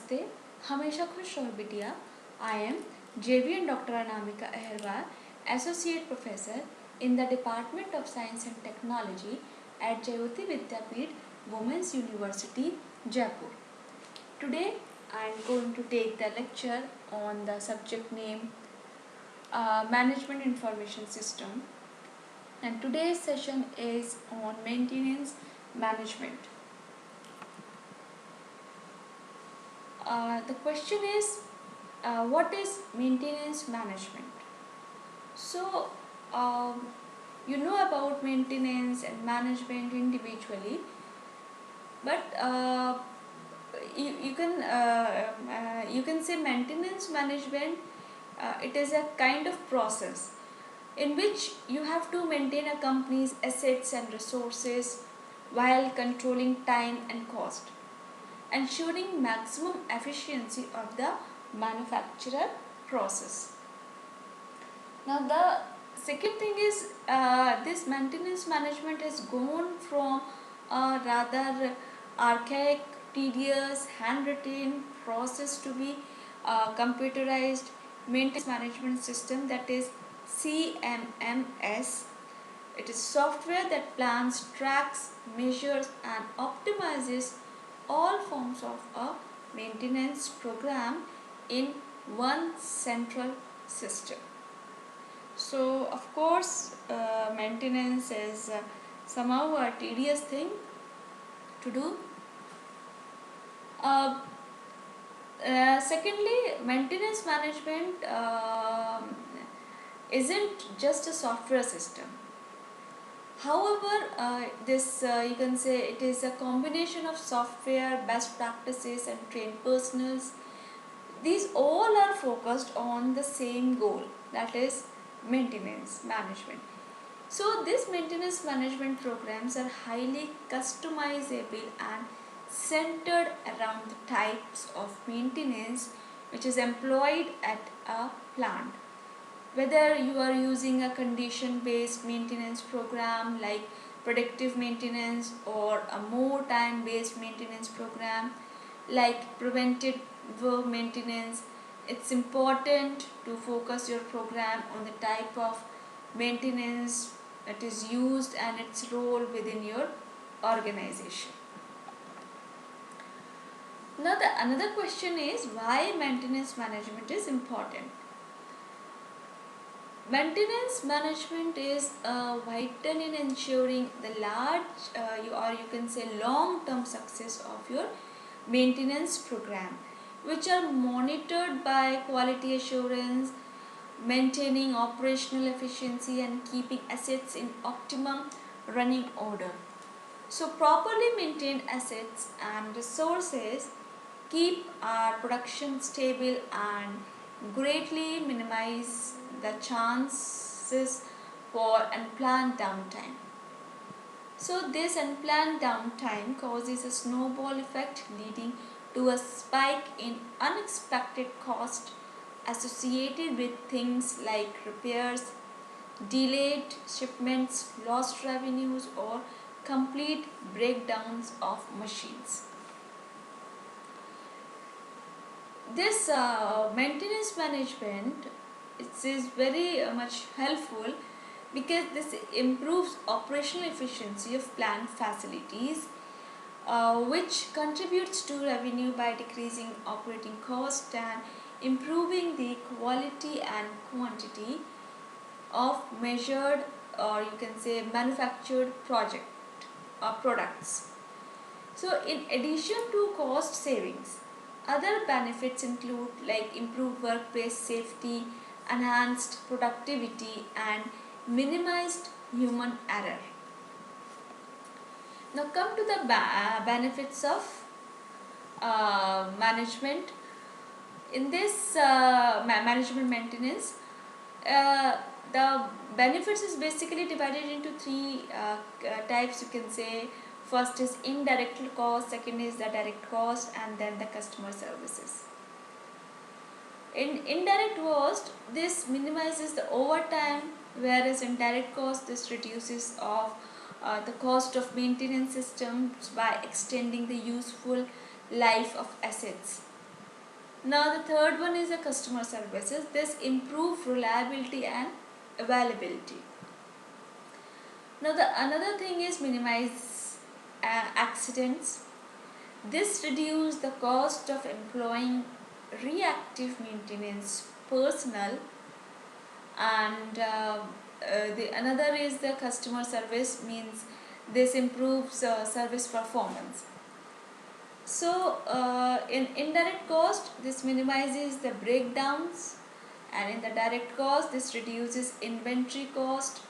नमस्ते, हमेशा खुश रहो बिटिया। I am JVN Dr. Anamika Aherwal, Associate Professor in the Department of Science and Technology at Jayoti Vidyapeeth Women's University, Jaipur. Today I am going to take the lecture on the subject name Management Information System, and today's session is on maintenance management. The question is, what is maintenance management? So, you know about maintenance and management individually, but you can say maintenance management. It is a kind of process in which you have to maintain a company's assets and resources while controlling time and cost, ensuring maximum efficiency of the manufacturer process. Now the second thing is, this maintenance management has gone from a rather archaic, tedious, handwritten process to be computerized maintenance management system, that is CMMS. It is software that plans, tracks, measures and optimizes all forms of a maintenance program in one central system. So of course, maintenance is somehow a tedious thing to do. Secondly, maintenance management isn't just a software system. However, this you can say it is a combination of software, best practices and trained personals. These all are focused on the same goal, that is maintenance management. So these maintenance management programs are highly customizable and centered around the types of maintenance which is employed at a plant. Whether you are using a condition based maintenance program like predictive maintenance, or a more time based maintenance program like preventive maintenance, it's important to focus your program on the type of maintenance that is used and its role within your organization. Now the another question is, why maintenance management is important? Maintenance management is vital in ensuring the large or you can say long-term success of your maintenance program, which are monitored by quality assurance, maintaining operational efficiency and keeping assets in optimum running order. So properly maintained assets and resources keep our production stable and greatly minimize the chances for unplanned downtime. So this unplanned downtime causes a snowball effect, leading to a spike in unexpected cost associated with things like repairs, delayed shipments, lost revenues or complete breakdowns of machines. This maintenance management, it is very much helpful because this improves operational efficiency of plant facilities, which contributes to revenue by decreasing operating cost and improving the quality and quantity of measured, or you can say manufactured products. So in addition to cost savings, other benefits include like improved workplace safety, enhanced productivity and minimized human error. Now come to the benefits of management. In this management maintenance, the benefits is basically divided into three types, you can say. First is indirect cost, second is the direct cost, and then the customer services. In indirect cost, this minimizes the overtime, whereas in direct cost, this reduces of the cost of maintenance systems by extending the useful life of assets. Now the third one is the customer services. This improve reliability and availability. Now the another thing is minimize accidents. This reduce the cost of employing reactive maintenance personnel. And the another is the customer service, means this improves service performance. So in indirect cost, this minimizes the breakdowns, and in the direct cost, this reduces inventory cost,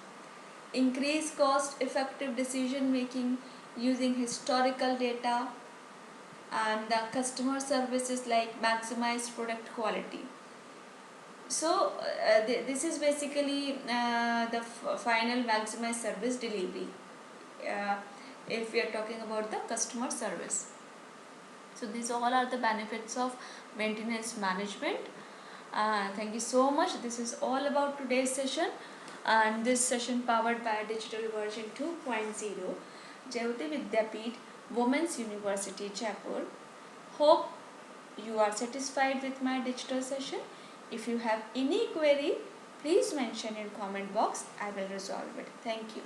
increase cost effective decision making using historical data, and the customer services like maximize product quality. So this is basically the final maximize service delivery, uh, if we are talking about the customer service. So these all are the benefits of maintenance management. Thank you so much. This is all about today's session, and this session powered by Digital Version 2.0, Jayoti Vidyapeeth, Women's University, Jaipur. Hope you are satisfied with my digital session. If you have any query, please mention in comment box. I will resolve it. Thank you.